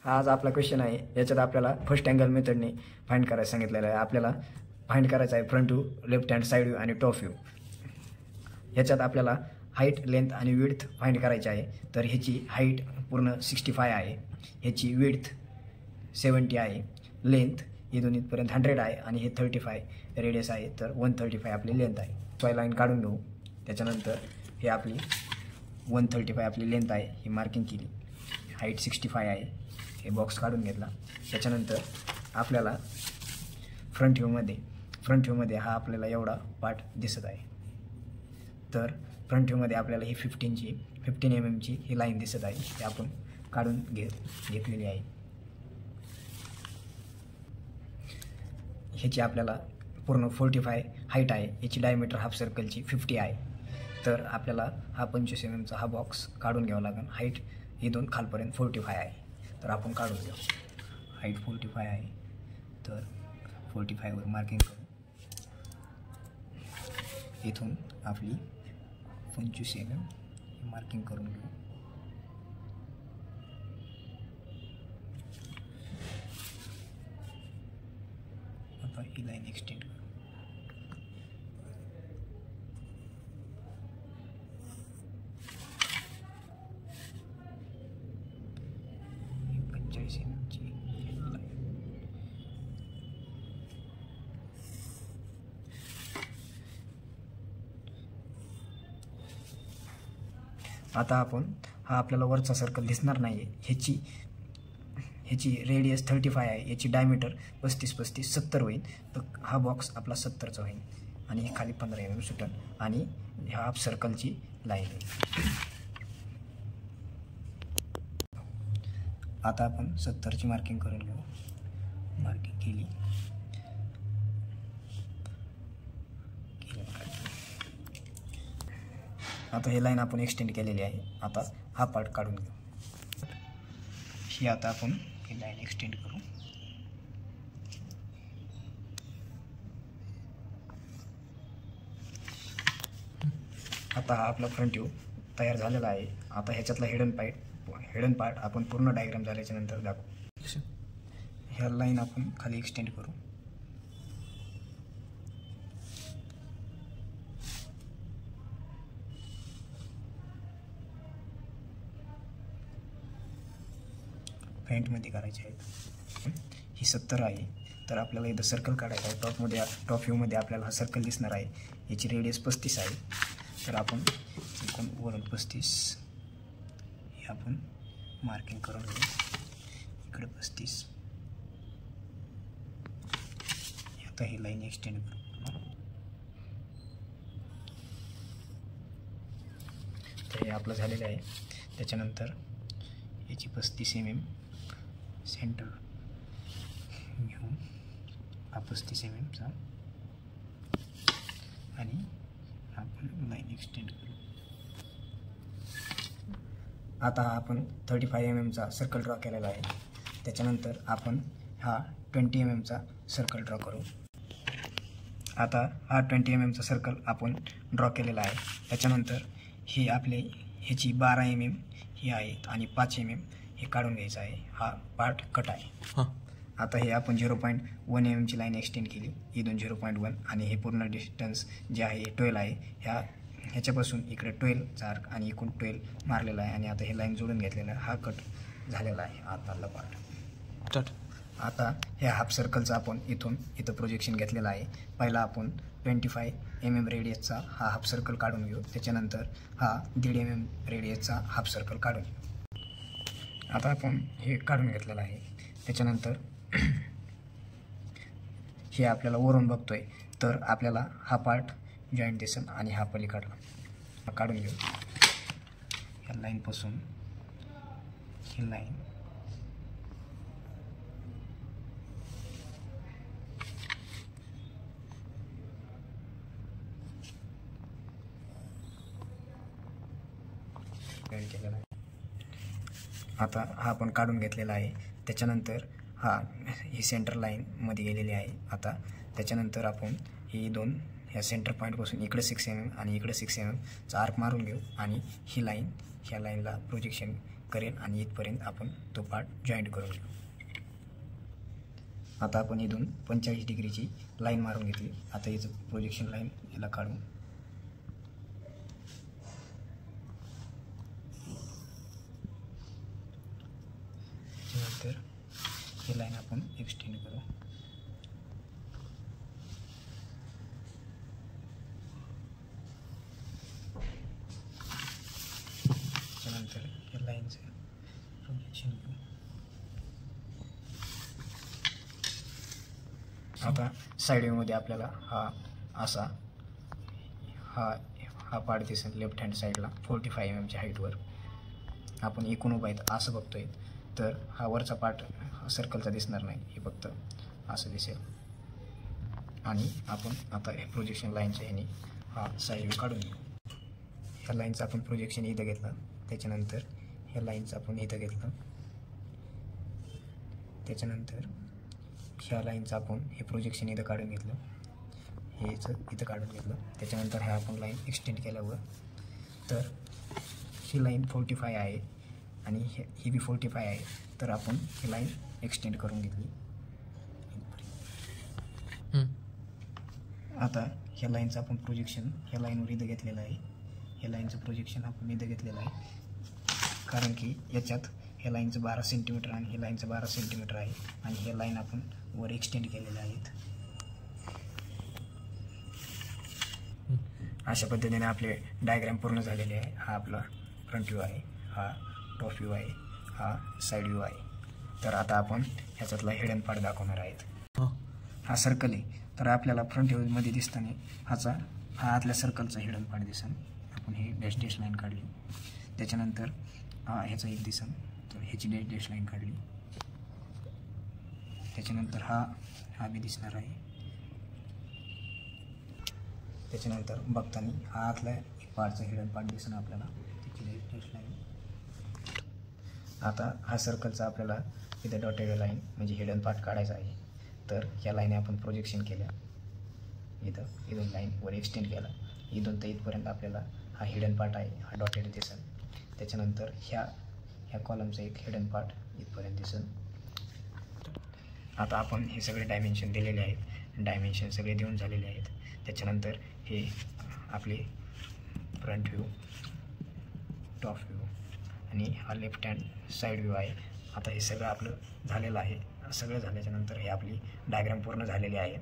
हा आज आपला क्वेश्चन आहे. याच्यात आपल्याला फर्स्ट अँगल मेथडने फाइंड करायला सांगितलेलं आहे. आपल्याला फाइंड करायचं आहे front view, left hand side view आणि टॉप व्ह्यू. याच्यात आपल्याला हाईट, लेंथ आणि विड्थ फाइंड करायची आहे. तर ह्याची हाईट पूर्ण 65 आहे, ह्याची विड्थ 70 आहे, लेंथ इथून इथपर्यंत 100 आहे आणि हे 35 रेडियस आहे. तर 135 आपली लेंथ आहे. तो लाईन काढून घेऊ. त्याच्यानंतर हे आपली 135 आपली लेंथ आहे, ही मार्किंग केली. हाईट 65 आहे, हे बॉक्स काढून घेतला. त्याच्यानंतर आपल्याला फ्रंट व्ह्यूमध्ये हा आपल्याला एवढा पार्ट दिसत आहे. तर फ्रंट व्ह्यूमध्ये आपल्याला ही 15 mm ची ही लाईन दिसत आहे, ही आपण काढून घेतलेली आहे. ह्याची आपल्याला पूर्ण 45 हाईट आहे, याची डायमीटर हाफ सर्कलची 50 आहे. तर आपल्याला हा 25 mm चा हा बॉक्स काढून घ्यावा लागेल. हाईट इथून खालपर्यंत 45 आहे, तर आपण काढून घेऊ. हाईट 45 आहे, तर 45 वर मार्किंग करू. इथून आपली 25 mm मार्किंग करून घेऊ. आता ही लाईन एक्सटेंड करू. आता आपण हा आपल्याला वरचा सर्कल दिसणार नाही आहे. ह्याची रेडियस 35 आहे, याची डायमीटर 35 70 होईल. तर हा बॉक्स आपला 70चा होईल आणि हे खाली 15 mm सुटेल आणि ह्या हाफ सर्कलची लाईन आहे. आता आपण 70ची मार्किंग करून घेऊ. मार्किंग केली. आता हे लाईन आपण एक्सटेंड केलेली आहे. आता हा पार्ट काढून घेऊ. ही आता आपण ही लाईन एक्सटेंड करू. आता हा आपला फ्रंट व्ह्यू तयार झालेला आहे. आता ह्याच्यातला हिडन पार्ट आपण पूर्ण डायग्राम झाल्याच्या नंतर दाखवू. ह्या लाईन आपण खाली एक्सटेंड करू. फ्रंटमध्ये करायचे आहेत. ही 70 आहे, तर आपल्याला इथं सर्कल काढायचं आहे. टॉप व्ह्यूमध्ये आपल्याला हा सर्कल दिसणार आहे. याची रेडियस 35 आहे, तर आपण इकडून वरून 35 हे आपण मार्किंग करून घेऊ. इकडे 35. आता ही लाईन एक्सटेंड करू. तर हे आपलं झालेलं आहे. त्याच्यानंतर याची 35 mm सेंटर घेऊ. हा 35 mm चा आणि आपण लाईन एक्सटेंड करू. आता हा आपण 35 mm चा सर्कल ड्रॉ केलेला आहे. त्याच्यानंतर आपण हा 20 mm चा सर्कल ड्रॉ करू. आता हा 20 mm चा सर्कल आपण ड्रॉ केलेला आहे. त्याच्यानंतर ही आपले ह्याची 12 mm ही आहेत आणि 5 mm हे काढून घ्यायचं आहे. हा पार्ट कट आहे. आता हे आपण 0.1 mm ची लाईन एक्सटेंड केली. इथून 0.1 आणि हे पूर्ण डिस्टन्स जे आहे 12 आहे. ह्याच्यापासून इकडे 12चा आर्क आणि इकडून 12 मारलेला आहे आणि आता हे लाईन जोडून घेतलेला आहे. हा कट झालेला आहे आतला पार्ट. आता ह्या हाफ सर्कलचा आपण इथं प्रोजेक्शन घेतलेलं आहे. पहिला आपण 25 mm रेडियसचा हा हाफ सर्कल काढून घेऊ. त्याच्यानंतर हा 1.5 mm रेडियसचा हाफ सर्कल काढून घेऊ. आता आपण हे काढून घेतलेलं आहे. त्याच्यानंतर हे आपल्याला वरून बघतोय, तर आपल्याला हा पार्ट जॉईंट दिसेल आणि हा पलीकडला काढून घेऊ. ह्या लाईनपासून ही लाईन जॉईंट केलेला आहे. आता हा आपण काढून घेतलेला आहे. त्याच्यानंतर ही सेंटर लाईनमध्ये गेलेली आहे. आता त्याच्यानंतर आपण ही दोन ह्या सेंटर पॉईंटपासून इकडे 6 mm आणि इकडे 6 mm चा आर्क मारून घेऊ आणि ही लाईन ह्या लाईनला प्रोजेक्शन करेल आणि इथपर्यंत आपण तो पार्ट जॉईंट करून घेऊ. आता आपण इथून 45 डिग्रीची लाईन मारून घेतली. आता याचं प्रोजेक्शन लाईन याला काढू. त्यानंतर ही लाईन आपण एक्सटेंड करू. त्यानंतर या लाईनचं प्रोजेक्शन घेऊ. आता साईड व्ह्यूमध्ये आपल्याला हा पार्ट दिसेल लेफ्ट हँड साईडला 45 mm हाईटवर. आपण एकूण उभा आहेत असं बघतोय, तर हा वरचा पार्ट सर्कलचा दिसणार नाही, हे फक्त असं दिसेल. आणि आपण आता हे प्रोजेक्शन लाईनच्या ह्याने हा साईड व्ह्यू काढून घेऊ. ह्या लाईनचं आपण प्रोजेक्शन इथं घेतलं, त्याच्यानंतर ह्या लाईनचं आपण इथं घेतलं, त्याच्यानंतर ह्या लाईनचं आपण हे प्रोजेक्शन इथं काढून घेतलं, हेच इथं काढून घेतलं. त्याच्यानंतर ह्या आपण लाईन एक्सटेंड केल्यावर तर ही लाईन 45 आहे आणि ही बी 45 आहे, तर आपण ही लाईन एक्सटेंड करून घेतली. आता ह्या लाईनचं आपण प्रोजेक्शन ह्या लाईनवर इथं घेतलेलं आहे. ह्या लाईनचं प्रोजेक्शन आपण इथं घेतलेलं आहे, कारण की याच्यात ह्या लाईनचं 12 सेंटीमीटर आणि ह्या लाईनचं 12 सेंटीमीटर आहे आणि ह्या लाईन आपण वर एक्सटेंड केलेल्या आहेत. अशा पद्धतीने आपले डायग्राम पूर्ण झालेले आहे. हा आपला फ्रंट व्ह्यू आहे, हा टॉप व्ह्यू आहे, हा साईड व्ह्यू आहे. तर आता आपण ह्याच्यातला हिडन पार्ट दाखवणार आहेत. हा सर्कल आहे, तर आपल्याला फ्रंट व्ह्यूमध्ये दिसताना हा आतल्या सर्कलचा हिडन पार्ट दिसेल. आपण ही डॅश लाईन काढली, त्याच्यानंतर ह्याचा एक दिसेल, तर ह्याची डॅश लाईन काढली, त्याच्यानंतर हा बी दिसणार आहे. त्याच्यानंतर बघताना हा आतला पार्टचा हिडन पार्ट दिसेल आपल्याला, त्याची डॅश लाईन. आता हा सर्कलचा आपल्याला इथे डॉटेड लाईन म्हणजे हिडन पार्ट काढायचा आहे, तर ह्या लाईन आपण प्रोजेक्शन केल्या, इथून लाईन वर एक्सटेंड केला, इथून तर इथपर्यंत आपल्याला हा हिडन पार्ट आहे, हा डॉटेड दिसेल. त्याच्यानंतर ह्या कॉलमचा एक हिडन पार्ट इथपर्यंत दिसेल. आता आपण हे सगळे डायमेन्शन दिलेले आहेत, डायमेन्शन सगळे देऊन झालेले आहेत. त्याच्यानंतर हे आपले फ्रंट व्ह्यू, टॉप व्ह्यू आणि हा लेफ्ट हँड साईड व्ह्यू आहे. आता हे सगळं आपलं झालेलं आहे. सगळं झाल्याच्यानंतर हे आपली डायग्राम पूर्ण झालेली आहे.